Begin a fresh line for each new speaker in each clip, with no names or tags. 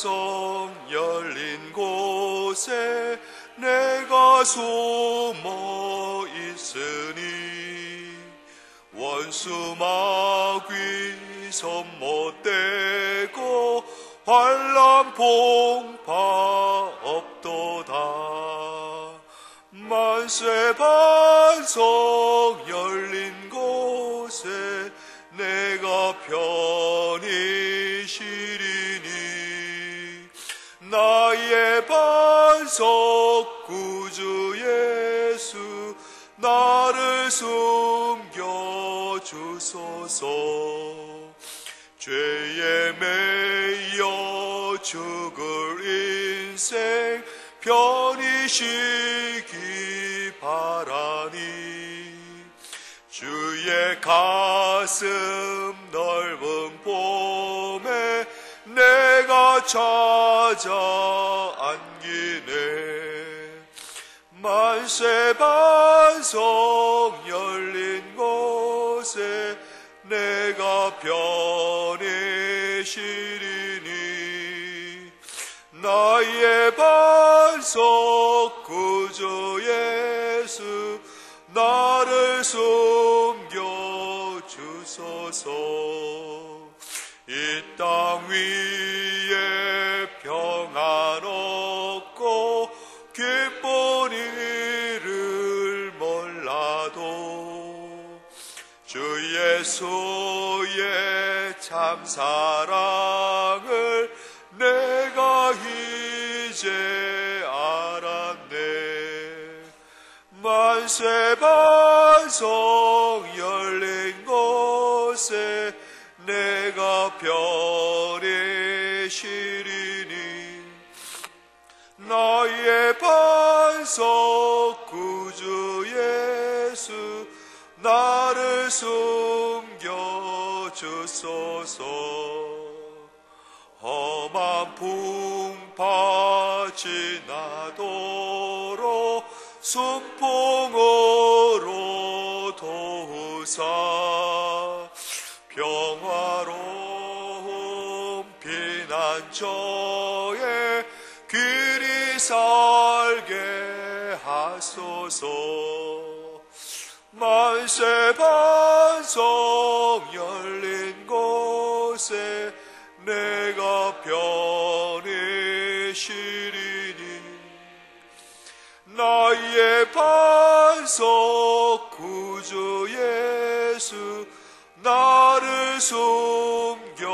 반석 열린 곳에 내가 숨어 있으니 원수 마귀 손 못대고 환난 풍파 없도다. 만세 반석 열린 곳에 내가 편히 쉬리니 나의 반석 구주 예수 나를 숨겨주소서. 죄에 매여 죽을 인생 편히 쉬기 바라니 주의 가슴 넓은 봄에 내가 찾아 안기네. 만세 반석 열린 곳에 내가 편히 쉬리니 나의 반석 구주 예수 나를 숨겨주소서. 이 땅 위에 평안 얻고 기쁜 일을 몰라도 주 예수의 참 사랑을 내가 이제 알았네. 만세 반석 열린 곳에 내가 편히 쉬리니 나의 반석 구주 예수 나를 숨겨주소서. 험한 풍파 지나도록 순풍으로 도우사 평화로운 피난처에 길이 살게 하소서. 만세 반석 열린 곳에 내가 편히 쉬리니 나의 반석 구주 예수 나를 숨겨주소서.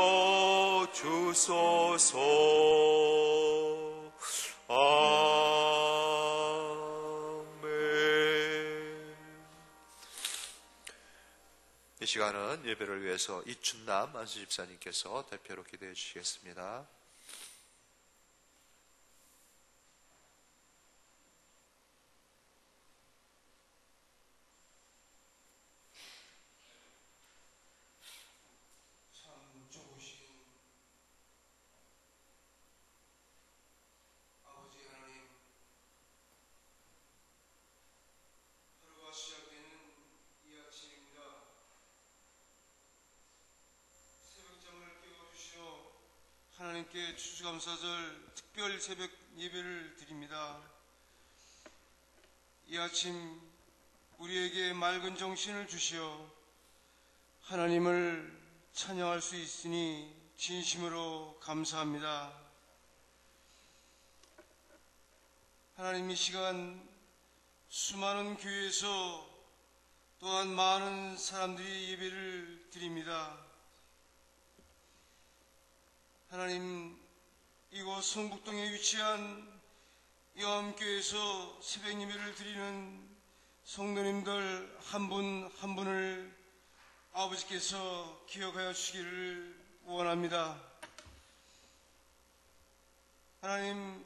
아멘.
이 시간은 예배를 위해서 이춘남 안수집사님께서 대표로 기도해 주시겠습니다.
하나님께 추수감사절 특별 새벽 예배를 드립니다. 이 아침 우리에게 맑은 정신을 주시어 하나님을 찬양할 수 있으니 진심으로 감사합니다. 하나님, 이 시간 수많은 교회에서 또한 많은 사람들이 예배를 드립니다. 하나님, 이곳 성북동에 위치한 영암교회에서 새벽 예배를 드리는 성도님들 한 분 한 분을 아버지께서 기억하여 주시기를 원합니다. 하나님,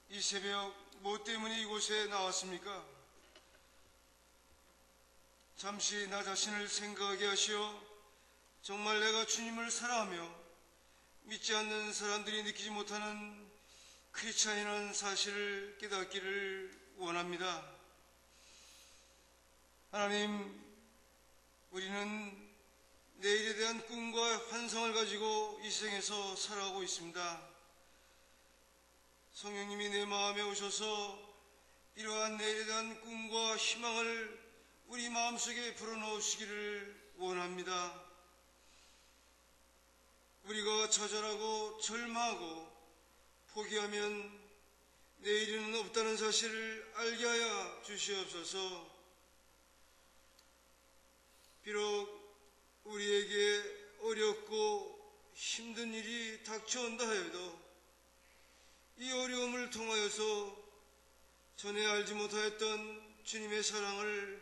이 새벽 뭐 때문에 이곳에 나왔습니까? 잠시 나 자신을 생각하게 하시어 정말 내가 주님을 사랑하며 믿지 않는 사람들이 느끼지 못하는 크리스찬이라는 사실을 깨닫기를 원합니다. 하나님, 우리는 내일에 대한 꿈과 환상을 가지고 이 세상에서 살아가고 있습니다. 성령님이 내 마음에 오셔서 이러한 내일에 대한 꿈과 희망을 우리 마음속에 불어넣으시기를 원합니다. 우리가 좌절하고 절망하고 포기하면 내일은 없다는 사실을 알게 하여 주시옵소서. 비록 우리에게 어렵고 힘든 일이 닥쳐온다 하여도 이 어려움을 통하여서 전에 알지 못하였던 주님의 사랑을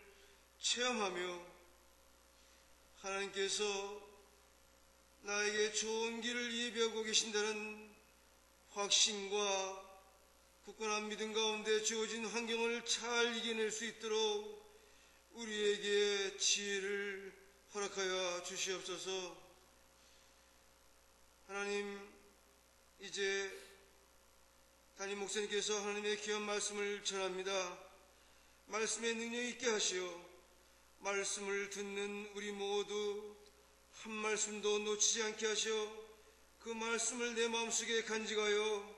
체험하며 하나님께서 나에게 좋은 길을 예비하고 계신다는 확신과 굳건한 믿음 가운데 주어진 환경을 잘 이겨낼 수 있도록 우리에게 지혜를 허락하여 주시옵소서. 하나님, 이제 담임 목사님께서 하나님의 귀한 말씀을 전합니다. 말씀에 능력 있게 하시어 말씀을 듣는 우리 모두 한 말씀도 놓치지 않게 하시어 그 말씀을 내 마음속에 간직하여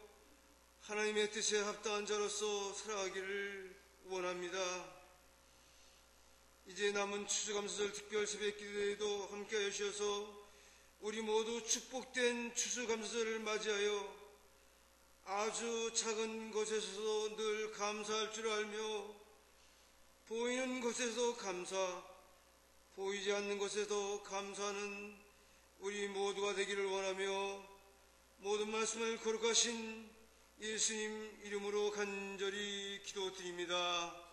하나님의 뜻에 합당한 자로서 살아가기를 원합니다. 이제 남은 추수감사절 특별 새벽 기도에도 함께 하셔서 우리 모두 축복된 추수감사절을 맞이하여 아주 작은 것에서도 늘 감사할 줄 알며 보이는 것에서 감사, 보이지 않는 것에도 감사하는 우리 모두가 되기를 원하며 모든 말씀을 거룩하신 예수님 이름으로 간절히 기도드립니다.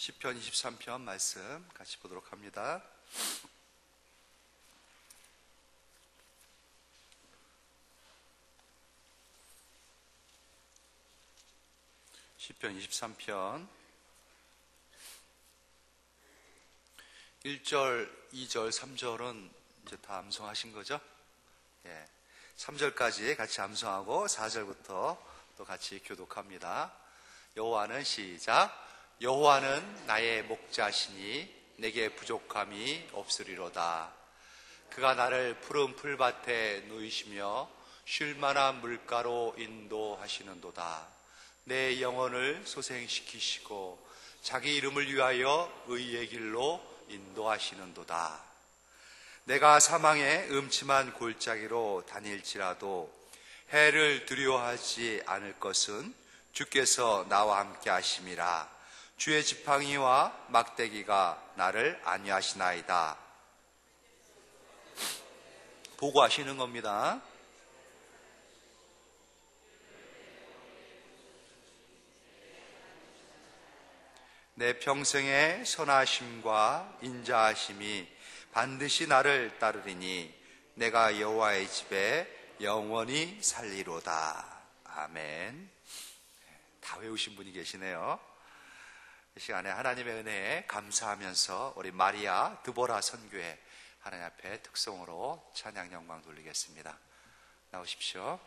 시편 23편 말씀 같이 보도록 합니다. 시편 23편 1절, 2절, 3절은 이제 다 암송하신 거죠? 3절까지 같이 암송하고 4절부터 또 같이 교독합니다. 여호와는 시작. 여호와는 나의 목자시니 내게 부족함이 없으리로다. 그가 나를 푸른 풀밭에 누이시며 쉴 만한 물가로 인도하시는도다. 내 영혼을 소생시키시고 자기 이름을 위하여 의의 길로 인도하시는도다. 내가 사망의 음침한 골짜기로 다닐지라도 해를 두려워하지 않을 것은 주께서 나와 함께 하심이라. 주의 지팡이와 막대기가 나를 안위하시나이다. 보고하시는 겁니다. 내 평생의 선하심과 인자하심이 반드시 나를 따르리니 내가 여호와의 집에 영원히 살리로다. 아멘. 다 외우신 분이 계시네요. 이 시간에 하나님의 은혜에 감사하면서 우리 마리아 드보라 선교회 하나님 앞에 특송으로 찬양 영광 돌리겠습니다. 나오십시오.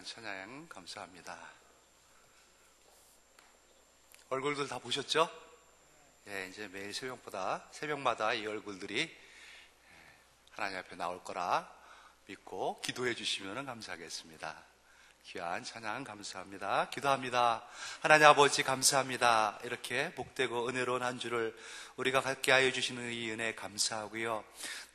귀한 찬양 감사합니다. 얼굴들 다 보셨죠? 예, 이제 매일 새벽마다 이 얼굴들이 하나님 앞에 나올 거라 믿고 기도해 주시면 감사하겠습니다. 귀한 찬양 감사합니다. 기도합니다. 하나님 아버지 감사합니다. 이렇게 복되고 은혜로운 한 주를 우리가 갖게 하여 주시는 이 은혜 감사하고요.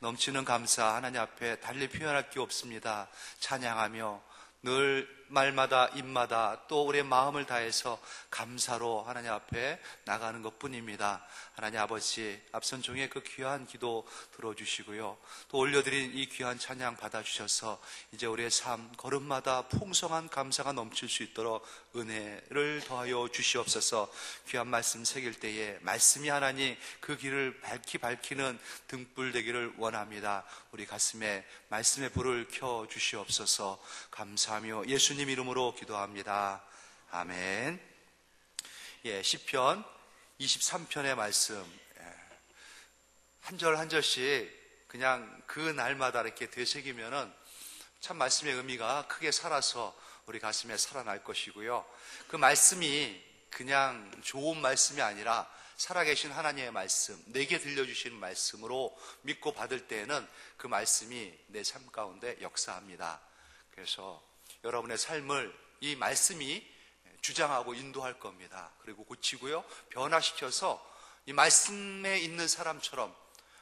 넘치는 감사 하나님 앞에 달리 표현할 게 없습니다. 찬양하며 늘 말마다 입마다 또 우리의 마음을 다해서 감사로 하나님 앞에 나가는 것뿐입니다. 하나님 아버지, 앞선 종의 그 귀한 기도 들어주시고요. 또 올려드린 이 귀한 찬양 받아주셔서 이제 우리의 삶 걸음마다 풍성한 감사가 넘칠 수 있도록 은혜를 더하여 주시옵소서. 귀한 말씀 새길 때에 말씀이 하나님 그 길을 밝히는 등불 되기를 원합니다. 우리 가슴에 말씀의 불을 켜 주시옵소서. 감사하며 예수님 이름으로 기도합니다. 아멘. 예, 시편 23편의 말씀 한 절 한 절씩 그냥 그 날마다 이렇게 되새기면은 참 말씀의 의미가 크게 살아서 우리 가슴에 살아날 것이고요. 그 말씀이 그냥 좋은 말씀이 아니라 살아계신 하나님의 말씀, 내게 들려주시는 말씀으로 믿고 받을 때에는 그 말씀이 내 삶 가운데 역사합니다. 그래서 여러분의 삶을 이 말씀이 주장하고 인도할 겁니다. 그리고 고치고요, 변화시켜서 이 말씀에 있는 사람처럼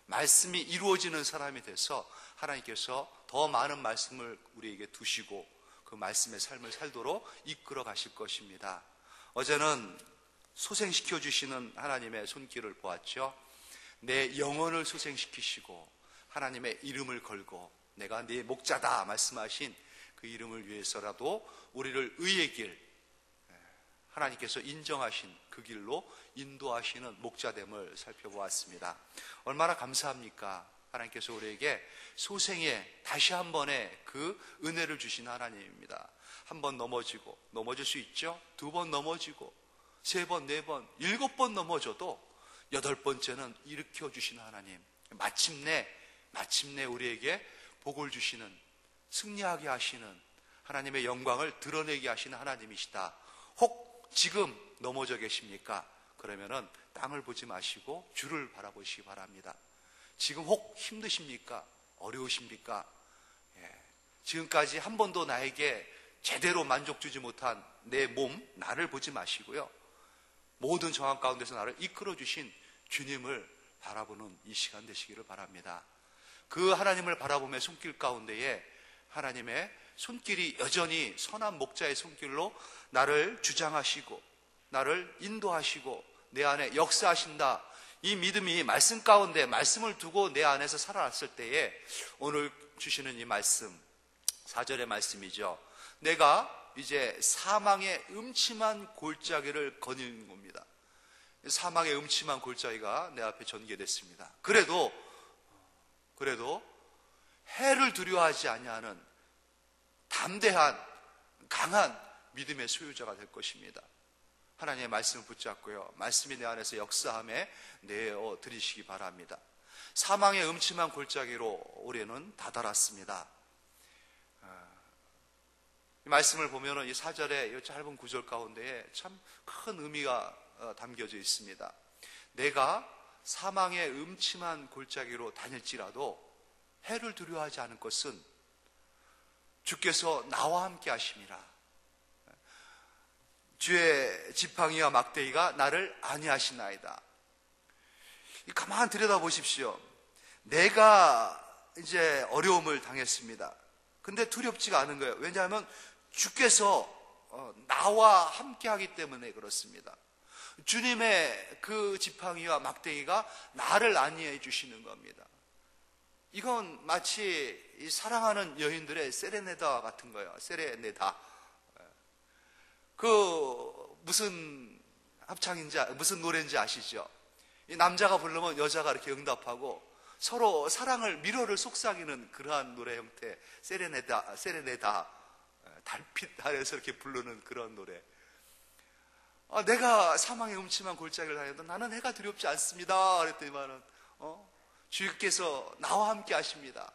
말씀이 이루어지는 사람이 돼서 하나님께서 더 많은 말씀을 우리에게 두시고 그 말씀의 삶을 살도록 이끌어 가실 것입니다. 어제는 소생시켜 주시는 하나님의 손길을 보았죠. 내 영혼을 소생시키시고 하나님의 이름을 걸고 내가 네 목자다 말씀하신 그 이름을 위해서라도 우리를 의의 길, 하나님께서 인정하신 그 길로 인도하시는 목자됨을 살펴보았습니다. 얼마나 감사합니까? 하나님께서 우리에게 소생의 다시 한 번의 그 은혜를 주신 하나님입니다. 한 번 넘어지고 넘어질 수 있죠. 두 번 넘어지고 세 번, 네 번, 7번 넘어져도 8번째는 일으켜 주시는 하나님. 마침내 우리에게 복을 주시는, 승리하게 하시는 하나님의 영광을 드러내게 하시는 하나님이시다. 혹 지금 넘어져 계십니까? 그러면은 땅을 보지 마시고 주를 바라보시기 바랍니다. 지금 혹 힘드십니까? 어려우십니까? 지금까지 한 번도 나에게 제대로 만족 주지 못한 내 몸, 나를 보지 마시고요. 모든 정황 가운데서 나를 이끌어 주신 주님을 바라보는 이 시간 되시기를 바랍니다. 그 하나님을 바라보며 손길 가운데에 하나님의 손길이 여전히 선한 목자의 손길로 나를 주장하시고 나를 인도하시고 내 안에 역사하신다. 이 믿음이 말씀 가운데 말씀을 두고 내 안에서 살아났을 때에 오늘 주시는 이 말씀 4절의 말씀이죠. 내가 이제 사망의 음침한 골짜기를 거니는 겁니다. 사망의 음침한 골짜기가 내 앞에 전개됐습니다. 그래도 해를 두려워하지 아니하는 담대한 강한 믿음의 소유자가 될 것입니다. 하나님의 말씀을 붙잡고요, 말씀이 내 안에서 역사함에 내어 드리시기 바랍니다. 사망의 음침한 골짜기로 올해는 다다랐습니다. 이 말씀을 보면 이 4절의 이 짧은 구절 가운데에 참 큰 의미가 담겨져 있습니다. 내가 사망의 음침한 골짜기로 다닐지라도 해를 두려워하지 않을 것은 주께서 나와 함께 하심이라. 주의 지팡이와 막대기가 나를 안위하시나이다. 가만 들여다보십시오. 내가 이제 어려움을 당했습니다. 근데 두렵지가 않은 거예요. 왜냐하면 주께서 나와 함께 하기 때문에 그렇습니다. 주님의 그 지팡이와 막대기가 나를 안위해 주시는 겁니다. 이건 마치 이 사랑하는 여인들의 세레네다 같은 거예요. 세레네다. 그 무슨 합창인지 무슨 노래인지 아시죠? 이 남자가 부르면 여자가 이렇게 응답하고 서로 사랑을 미로를 속삭이는 그러한 노래 형태. 세레네다. 달빛 아래에서 이렇게 부르는 그런 노래. 내가 사망의 음침한 골짜기를 다녀도 나는 해가 두렵지 않습니다. 그랬더니만은 주께서 나와 함께 하십니다.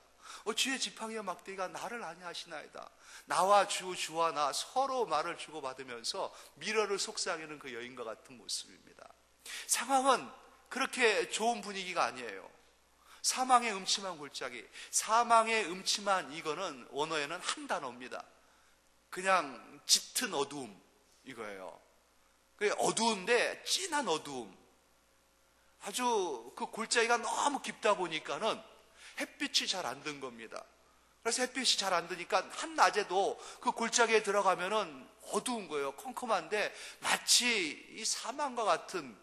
주의 지팡이와 막대기가 나를 아니하시나이다. 나와 주와 나 서로 말을 주고받으면서 미러를 속삭이는 그 여인과 같은 모습입니다. 상황은 그렇게 좋은 분위기가 아니에요. 사망의 음침한 골짜기, 사망의 음침한 이거는 원어에는 한 단어입니다. 그냥 짙은 어두움 이거예요. 어두운데 진한 어두움. 아주 그 골짜기가 너무 깊다 보니까는 햇빛이 잘 안 든 겁니다. 그래서 햇빛이 잘 안 드니까 한낮에도 그 골짜기에 들어가면은 어두운 거예요. 컴컴한데 마치 이 사망과 같은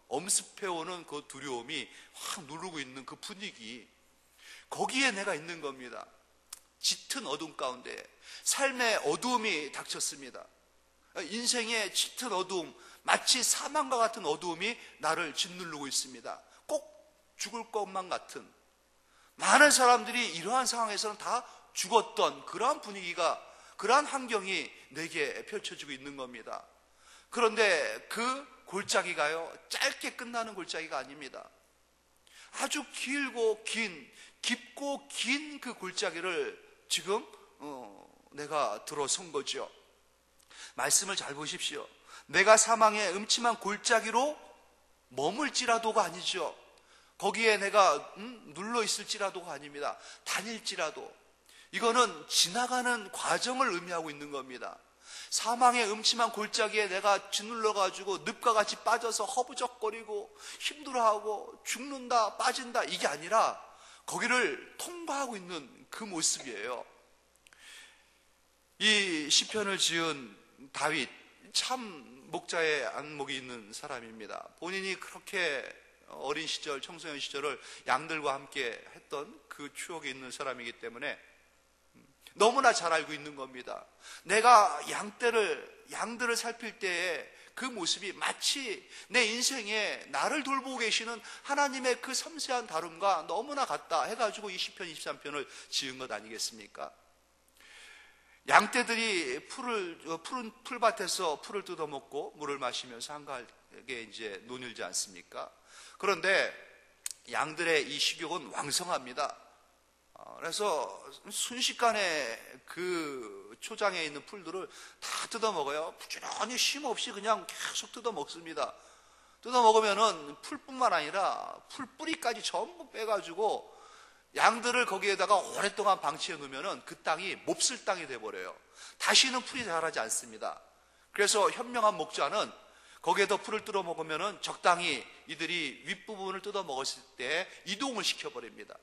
엄습해오는 그 두려움이 확 누르고 있는 그 분위기, 거기에 내가 있는 겁니다. 짙은 어둠 가운데 삶의 어두움이 닥쳤습니다. 인생의 짙은 어두움, 마치 사망과 같은 어두움이 나를 짓누르고 있습니다. 꼭 죽을 것만 같은, 많은 사람들이 이러한 상황에서는 다 죽었던 그러한 분위기가, 그러한 환경이 내게 펼쳐지고 있는 겁니다. 그런데 그 골짜기가요, 짧게 끝나는 골짜기가 아닙니다. 아주 길고 깊고 긴 그 골짜기를 지금 내가 들어선 거죠. 말씀을 잘 보십시오. 내가 사망의 음침한 골짜기로 머물지라도가 아니죠. 거기에 내가 눌러 있을지라도가 아닙니다. 다닐지라도. 이거는 지나가는 과정을 의미하고 있는 겁니다. 사망의 음침한 골짜기에 내가 짓눌러가지고 늪과 같이 빠져서 허부적거리고 힘들어하고 죽는다, 빠진다, 이게 아니라 거기를 통과하고 있는 그 모습이에요. 이 시편을 지은 다윗, 참 목자의 안목이 있는 사람입니다. 본인이 그렇게 어린 시절, 청소년 시절을 양들과 함께 했던 그 추억이 있는 사람이기 때문에 너무나 잘 알고 있는 겁니다. 내가 양들을 살필 때의 그 모습이 마치 내 인생에 나를 돌보고 계시는 하나님의 그 섬세한 다룸과 너무나 같다 해가지고 이 시편 23편을 지은 것 아니겠습니까? 양떼들이 푸른 풀밭에서 풀을 뜯어먹고 물을 마시면서 한가하게 이제 논일지 않습니까? 그런데 양들의 이 식욕은 왕성합니다. 그래서 순식간에 그 초장에 있는 풀들을 다 뜯어먹어요. 부지런히 쉼 없이 그냥 계속 뜯어먹습니다. 뜯어먹으면은 풀뿐만 아니라 풀 뿌리까지 전부 빼가지고 양들을 거기에다가 오랫동안 방치해 놓으면은 그 땅이 몹쓸 땅이 돼버려요. 다시는 풀이 자라지 않습니다. 그래서 현명한 목자는 거기에다 풀을 뜯어 먹으면은 적당히 이들이 윗부분을 뜯어 먹었을 때 이동을 시켜버립니다.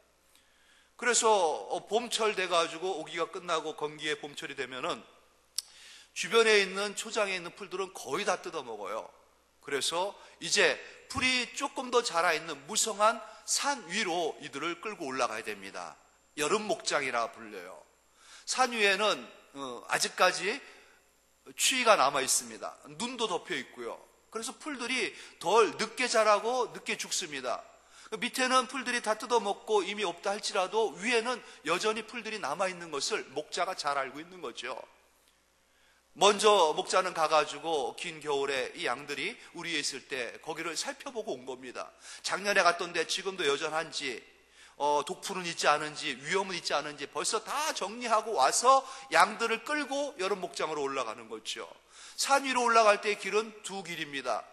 그래서 봄철 돼가지고 오기가 끝나고 건기에 봄철이 되면은 주변에 있는 초장에 있는 풀들은 거의 다 뜯어 먹어요. 그래서 이제 풀이 조금 더 자라있는 무성한 산 위로 이들을 끌고 올라가야 됩니다. 여름 목장이라 불려요. 산 위에는 아직까지 추위가 남아 있습니다. 눈도 덮여 있고요. 그래서 풀들이 덜 늦게 자라고 늦게 죽습니다. 밑에는 풀들이 다 뜯어먹고 이미 없다 할지라도 위에는 여전히 풀들이 남아있는 것을 목자가 잘 알고 있는 거죠. 먼저 목자는 가가지고 긴 겨울에 이 양들이 우리에 있을 때 거기를 살펴보고 온 겁니다. 작년에 갔던데 지금도 여전한지, 독풀은 있지 않은지, 위험은 있지 않은지 벌써 다 정리하고 와서 양들을 끌고 여름 목장으로 올라가는 거죠. 산 위로 올라갈 때의 길은 두 길입니다.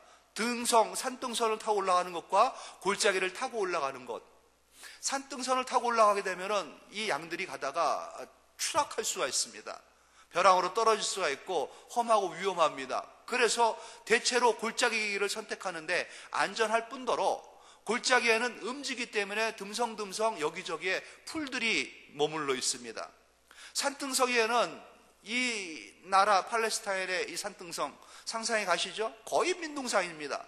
산등선을 타고 올라가는 것과 골짜기를 타고 올라가는 것. 산등선을 타고 올라가게 되면은 이 양들이 가다가 추락할 수가 있습니다. 벼랑으로 떨어질 수가 있고 험하고 위험합니다. 그래서 대체로 골짜기 길을 선택하는데 안전할 뿐더러 골짜기에는 음지기 때문에 듬성듬성 여기저기에 풀들이 머물러 있습니다. 산등성에는 이 나라 팔레스타인의 이 산등성 상상해 가시죠? 거의 민둥산입니다.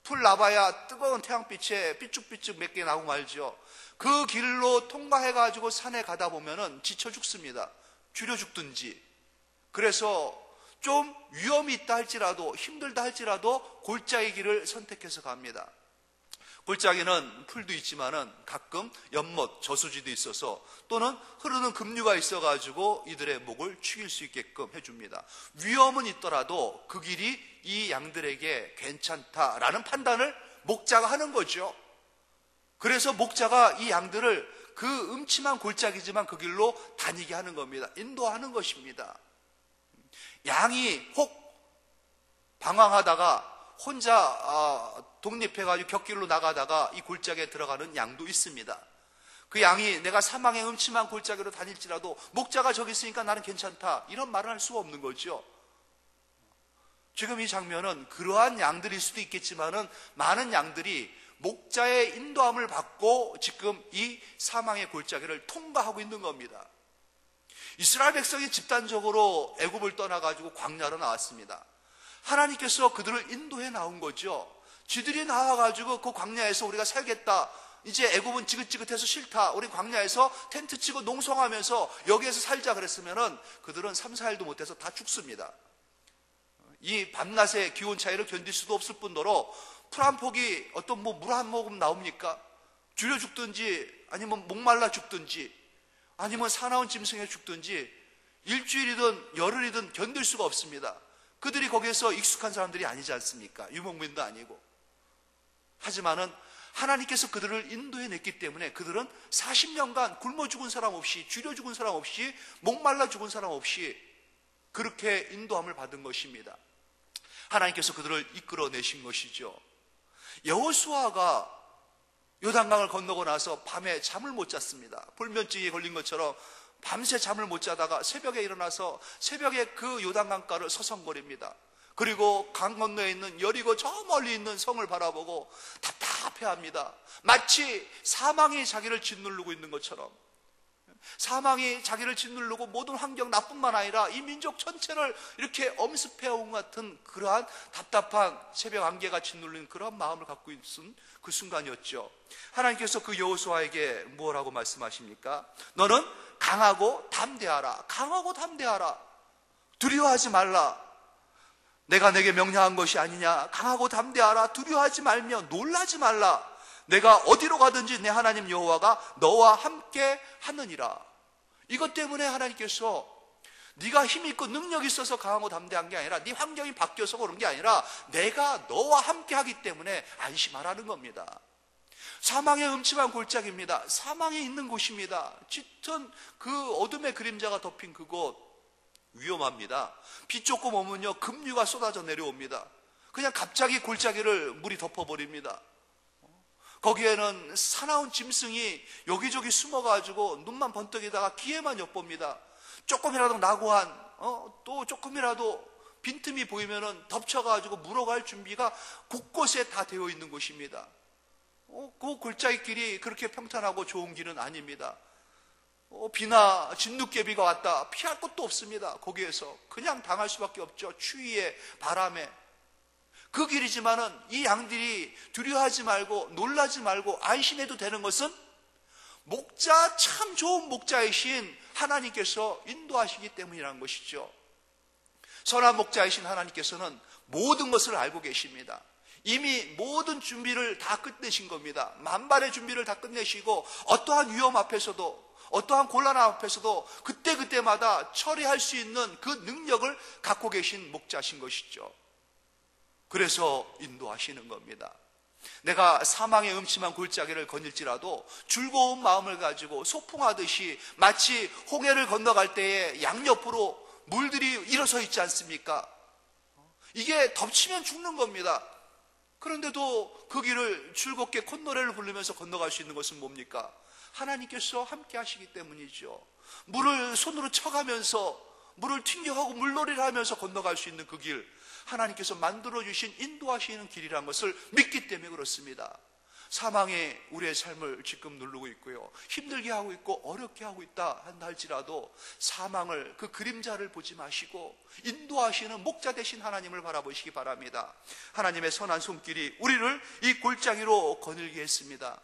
풀 나봐야 뜨거운 태양빛에 삐쭉삐쭉 몇 개 나고 말죠. 그 길로 통과해가지고 산에 가다 보면은 지쳐 죽습니다. 줄여 죽든지. 그래서 좀 위험이 있다 할지라도, 힘들다 할지라도 골짜기 길을 선택해서 갑니다. 골짜기는 풀도 있지만은 가끔 연못, 저수지도 있어서 또는 흐르는 급류가 있어가지고 이들의 목을 축일 수 있게끔 해줍니다. 위험은 있더라도 그 길이 이 양들에게 괜찮다라는 판단을 목자가 하는 거죠. 그래서 목자가 이 양들을 그 음침한 골짜기지만 그 길로 다니게 하는 겁니다. 인도하는 것입니다. 양이 혹 방황하다가 혼자 독립해가지고 곁길로 나가다가 이 골짜기에 들어가는 양도 있습니다. 그 양이 내가 사망의 음침한 골짜기로 다닐지라도 목자가 저기 있으니까 나는 괜찮다, 이런 말을 할 수가 없는 거죠. 지금 이 장면은 그러한 양들일 수도 있겠지만은 많은 양들이 목자의 인도함을 받고 지금 이 사망의 골짜기를 통과하고 있는 겁니다. 이스라엘 백성이 집단적으로 애굽을 떠나가지고 광야로 나왔습니다. 하나님께서 그들을 인도해 나온 거죠. 쥐들이 나와가지고 그 광야에서 우리가 살겠다, 이제 애굽은 지긋지긋해서 싫다, 우리 광야에서 텐트 치고 농성하면서 여기에서 살자 그랬으면은 그들은 3, 4일도 못해서 다 죽습니다. 이 밤낮의 기온 차이를 견딜 수도 없을 뿐더러 풀 한 폭이 어떤 물 한 모금 나옵니까? 줄여 죽든지 아니면 목말라 죽든지 아니면 사나운 짐승에 죽든지 일주일이든 열흘이든 견딜 수가 없습니다. 그들이 거기에서 익숙한 사람들이 아니지 않습니까? 유목민도 아니고. 하지만은 하나님께서 그들을 인도해냈기 때문에 그들은 40년간 굶어 죽은 사람 없이, 줄여 죽은 사람 없이, 목말라 죽은 사람 없이 그렇게 인도함을 받은 것입니다. 하나님께서 그들을 이끌어내신 것이죠. 여호수아가 요단강을 건너고 나서 밤에 잠을 못 잤습니다. 불면증에 걸린 것처럼 밤새 잠을 못 자다가 새벽에 일어나서 새벽에 그 요단강가를 서성거립니다. 그리고 강 건너에 있는 여리고 저 멀리 있는 성을 바라보고 답답해합니다. 마치 사망이 자기를 짓누르고 있는 것처럼, 사망이 자기를 짓누르고 모든 환경 나뿐만 아니라 이 민족 전체를 이렇게 엄습해온 것 같은 그러한 답답한 새벽 안개가 짓누르는 그런 마음을 갖고 있은 그 순간이었죠. 하나님께서 그 여호수아에게 뭐라고 말씀하십니까? 너는 강하고 담대하라. 강하고 담대하라. 두려워하지 말라. 내가 내게 명령한 것이 아니냐. 강하고 담대하라. 두려워하지 말며 놀라지 말라. 내가 어디로 가든지 내 하나님 여호와가 너와 함께 하느니라. 이것 때문에 하나님께서 네가 힘 있고 능력이 있어서 강하고 담대한 게 아니라, 네 환경이 바뀌어서 그런 게 아니라 내가 너와 함께 하기 때문에 안심하라는 겁니다. 사망의 음침한 골짜기입니다. 사망이 있는 곳입니다. 짙은 그 어둠의 그림자가 덮인 그곳, 위험합니다. 비 조금 오면요 급류가 쏟아져 내려옵니다. 그냥 갑자기 골짜기를 물이 덮어버립니다. 거기에는 사나운 짐승이 여기저기 숨어가지고 눈만 번뜩이다가 기회만 엿봅니다. 조금이라도 낙오한 또 조금이라도 빈틈이 보이면은 덮쳐가지고 물어갈 준비가 곳곳에 다 되어 있는 곳입니다. 그 골짜기길이 그렇게 평탄하고 좋은 길은 아닙니다. 비나 진눈깨비가 왔다 피할 곳도 없습니다. 거기에서 그냥 당할 수밖에 없죠. 추위에, 바람에. 그 길이지만은 이 양들이 두려워하지 말고 놀라지 말고 안심해도 되는 것은 목자, 참 좋은 목자이신 하나님께서 인도하시기 때문이라는 것이죠. 선한 목자이신 하나님께서는 모든 것을 알고 계십니다. 이미 모든 준비를 다 끝내신 겁니다. 만반의 준비를 다 끝내시고 어떠한 위험 앞에서도, 어떠한 곤란 앞에서도 그때그때마다 처리할 수 있는 그 능력을 갖고 계신 목자신 것이죠. 그래서 인도하시는 겁니다. 내가 사망의 음침한 골짜기를 거닐지라도 즐거운 마음을 가지고 소풍하듯이, 마치 홍해를 건너갈 때에 양옆으로 물들이 일어서 있지 않습니까? 이게 덮치면 죽는 겁니다. 그런데도 그 길을 즐겁게 콧노래를 부르면서 건너갈 수 있는 것은 뭡니까? 하나님께서 함께 하시기 때문이죠. 물을 손으로 쳐가면서, 물을 튕겨가고 물놀이를 하면서 건너갈 수 있는 그 길, 하나님께서 만들어주신 인도하시는 길이라는 것을 믿기 때문에 그렇습니다. 사망이 우리의 삶을 지금 누르고 있고요, 힘들게 하고 있고 어렵게 하고 있다 한다 할지라도 사망을, 그 그림자를 보지 마시고 인도하시는 목자 되신 하나님을 바라보시기 바랍니다. 하나님의 선한 손길이 우리를 이 골짜기로 거닐게 했습니다.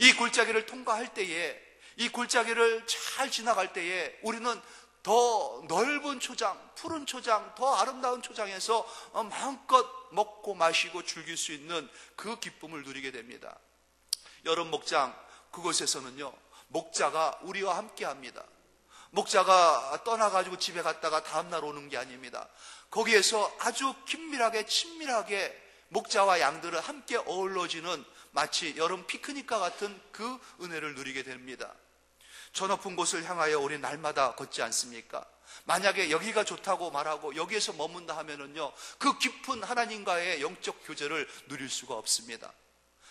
이 골짜기를 통과할 때에, 이 골짜기를 잘 지나갈 때에 우리는 더 넓은 초장, 푸른 초장, 더 아름다운 초장에서 마음껏 먹고 마시고 즐길 수 있는 그 기쁨을 누리게 됩니다. 여름 목장, 그곳에서는요 목자가 우리와 함께 합니다. 목자가 떠나가지고 집에 갔다가 다음날 오는 게 아닙니다. 거기에서 아주 긴밀하게 친밀하게 목자와 양들은 함께 어우러지는 마치 여름 피크닉과 같은 그 은혜를 누리게 됩니다. 저 높은 곳을 향하여 우리 날마다 걷지 않습니까? 만약에 여기가 좋다고 말하고 여기에서 머문다 하면은요, 그 깊은 하나님과의 영적 교제를 누릴 수가 없습니다.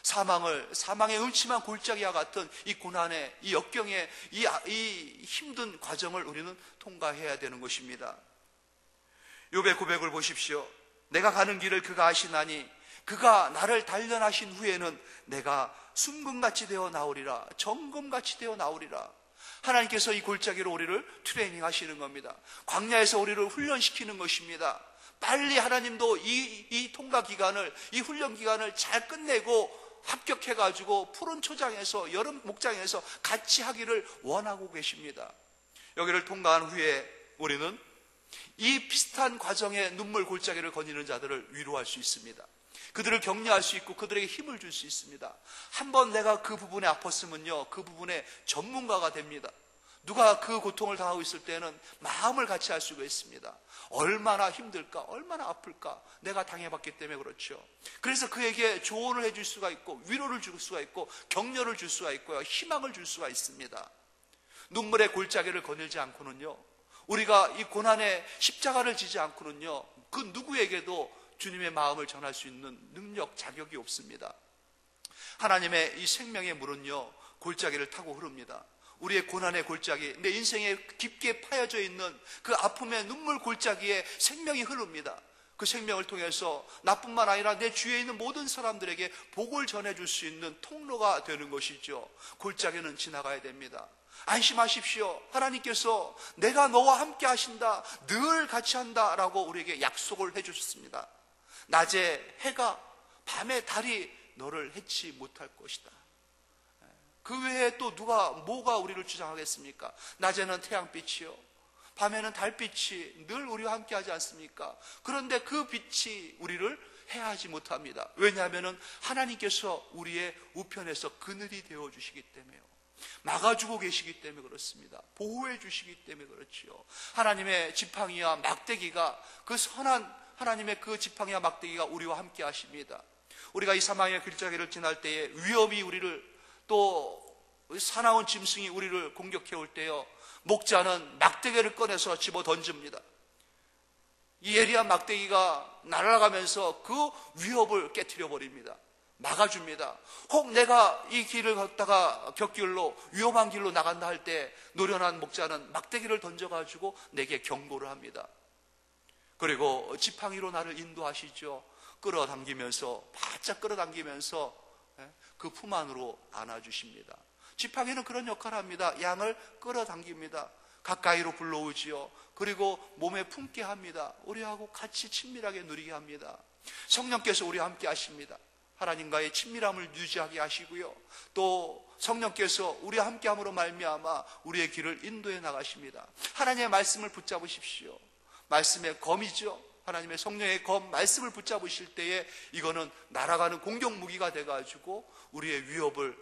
사망의 음침한 골짜기와 같은 이 고난의, 이 역경의, 이 힘든 과정을 우리는 통과해야 되는 것입니다. 욥의 고백을 보십시오. 내가 가는 길을 그가 아시나니 그가 나를 단련하신 후에는 내가 순금같이 되어 나오리라, 정금같이 되어 나오리라. 하나님께서 이 골짜기로 우리를 트레이닝 하시는 겁니다. 광야에서 우리를 훈련시키는 것입니다. 빨리 하나님도 이 통과 기간을, 이 훈련 기간을 잘 끝내고 합격해가지고 푸른 초장에서, 여름 목장에서 같이 하기를 원하고 계십니다. 여기를 통과한 후에 우리는 이 비슷한 과정의 눈물 골짜기를 거니는 자들을 위로할 수 있습니다. 그들을 격려할 수 있고 그들에게 힘을 줄 수 있습니다. 한번 내가 그 부분에 아팠으면요, 그 부분의 전문가가 됩니다. 누가 그 고통을 당하고 있을 때는 마음을 같이 할 수가 있습니다. 얼마나 힘들까, 얼마나 아플까, 내가 당해봤기 때문에 그렇죠. 그래서 그에게 조언을 해줄 수가 있고, 위로를 줄 수가 있고, 격려를 줄 수가 있고요, 희망을 줄 수가 있습니다. 눈물의 골짜기를 거닐지 않고는요, 우리가 이 고난의 십자가를 지지 않고는요, 그 누구에게도 주님의 마음을 전할 수 있는 능력, 자격이 없습니다. 하나님의 이 생명의 물은요, 골짜기를 타고 흐릅니다. 우리의 고난의 골짜기, 내 인생에 깊게 파여져 있는 그 아픔의 눈물 골짜기에 생명이 흐릅니다. 그 생명을 통해서 나뿐만 아니라 내 주위에 있는 모든 사람들에게 복을 전해줄 수 있는 통로가 되는 것이죠. 골짜기는 지나가야 됩니다. 안심하십시오. 하나님께서 내가 너와 함께 하신다, 늘 같이 한다라고 우리에게 약속을 해주셨습니다. 낮에 해가, 밤에 달이 너를 해치 못할 것이다. 그 외에 또 뭐가 우리를 주장하겠습니까? 낮에는 태양빛이요, 밤에는 달빛이 늘 우리와 함께 하지 않습니까? 그런데 그 빛이 우리를 해하지 못합니다. 왜냐하면 하나님께서 우리의 우편에서 그늘이 되어주시기 때문에요. 막아주고 계시기 때문에 그렇습니다. 보호해 주시기 때문에 그렇지요. 하나님의 지팡이와 막대기가, 그 선한 하나님의 그 지팡이와 막대기가 우리와 함께 하십니다. 우리가 이 사망의 골짜기를 지날 때에 위협이 우리를, 또 사나운 짐승이 우리를 공격해 올 때요, 목자는 막대기를 꺼내서 집어 던집니다. 이 예리한 막대기가 날아가면서 그 위협을 깨트려 버립니다. 막아줍니다. 혹 내가 이 길을 걷다가 곁길로, 위험한 길로 나간다 할 때 노련한 목자는 막대기를 던져가지고 내게 경고를 합니다. 그리고 지팡이로 나를 인도하시죠. 끌어당기면서, 바짝 끌어당기면서 그 품 안으로 안아주십니다. 지팡이는 그런 역할을 합니다. 양을 끌어당깁니다. 가까이로 불러오지요. 그리고 몸에 품게 합니다. 우리하고 같이 친밀하게 누리게 합니다. 성령께서 우리와 함께 하십니다. 하나님과의 친밀함을 유지하게 하시고요, 또 성령께서 우리와 함께함으로 말미암아 우리의 길을 인도해 나가십니다. 하나님의 말씀을 붙잡으십시오. 말씀의 검이죠. 하나님의 성령의 검, 말씀을 붙잡으실 때에 이거는 날아가는 공격 무기가 돼가지고 우리의 위협을,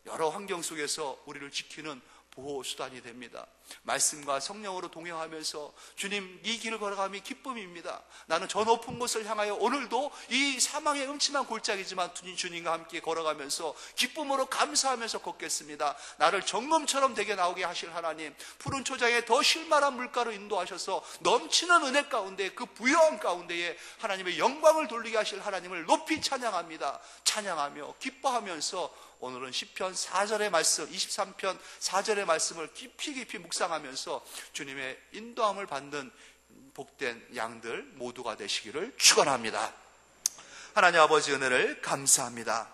여러 환경 속에서 우리를 지키는 보호수단이 됩니다. 말씀과 성령으로 동행하면서 주님, 이 길을 걸어감이 기쁨입니다. 나는 저 높은 곳을 향하여 오늘도 이 사망의 음침한 골짜기지만 주님과 함께 걸어가면서 기쁨으로 감사하면서 걷겠습니다. 나를 정금처럼 되게 나오게 하실 하나님, 푸른 초장에 더 실만한 물가로 인도하셔서 넘치는 은혜 가운데, 그 부여한 가운데에 하나님의 영광을 돌리게 하실 하나님을 높이 찬양합니다. 찬양하며 기뻐하면서 오늘은 시편 4절의 말씀, 23편 4절의 말씀을 깊이 묵상하면서 주님의 인도함을 받는 복된 양들 모두가 되시기를 축원합니다. 하나님 아버지 은혜를 감사합니다.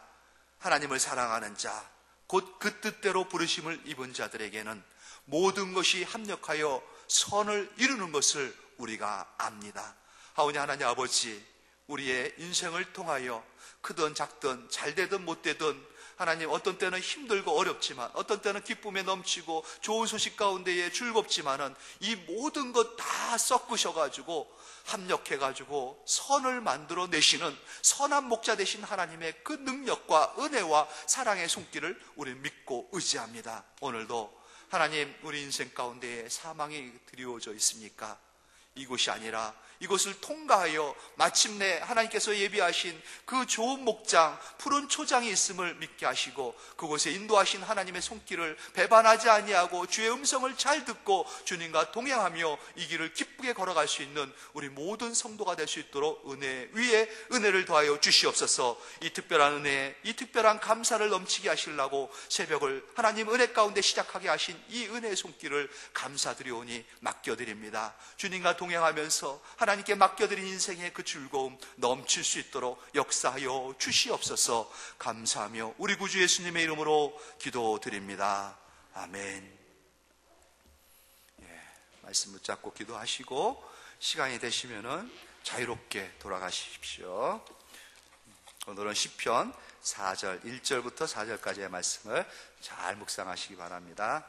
하나님을 사랑하는 자, 곧 그 뜻대로 부르심을 입은 자들에게는 모든 것이 합력하여 선을 이루는 것을 우리가 압니다. 하오니 하나님 아버지, 우리의 인생을 통하여 크든 작든 잘되든 못되든 하나님, 어떤 때는 힘들고 어렵지만, 어떤 때는 기쁨에 넘치고 좋은 소식 가운데에 즐겁지만은 이 모든 것 다 섞으셔가지고 합력해가지고 선을 만들어 내시는 선한 목자 되신 하나님의 그 능력과 은혜와 사랑의 손길을 우리 믿고 의지합니다. 오늘도 하나님, 우리 인생 가운데에 사망이 드리워져 있습니까? 이곳이 아니라 이곳을 통과하여 마침내 하나님께서 예비하신 그 좋은 목장, 푸른 초장이 있음을 믿게 하시고 그곳에 인도하신 하나님의 손길을 배반하지 아니하고 주의 음성을 잘 듣고 주님과 동행하며 이 길을 기쁘게 걸어갈 수 있는 우리 모든 성도가 될 수 있도록 은혜 위에 은혜를 더하여 주시옵소서. 이 특별한 은혜, 이 특별한 감사를 넘치게 하시려고 새벽을 하나님 은혜 가운데 시작하게 하신 이 은혜의 손길을 감사드리오니 맡겨드립니다. 주님과 동행하면서 하나님께 맡겨드린 인생의 그 즐거움 넘칠 수 있도록 역사하여 주시옵소서. 감사하며 우리 구주 예수님의 이름으로 기도드립니다. 아멘. 말씀 붙잡고 기도하시고 시간이 되시면은 자유롭게 돌아가십시오. 오늘은 시편 4절 1절부터 4절까지의 말씀을 잘 묵상하시기 바랍니다.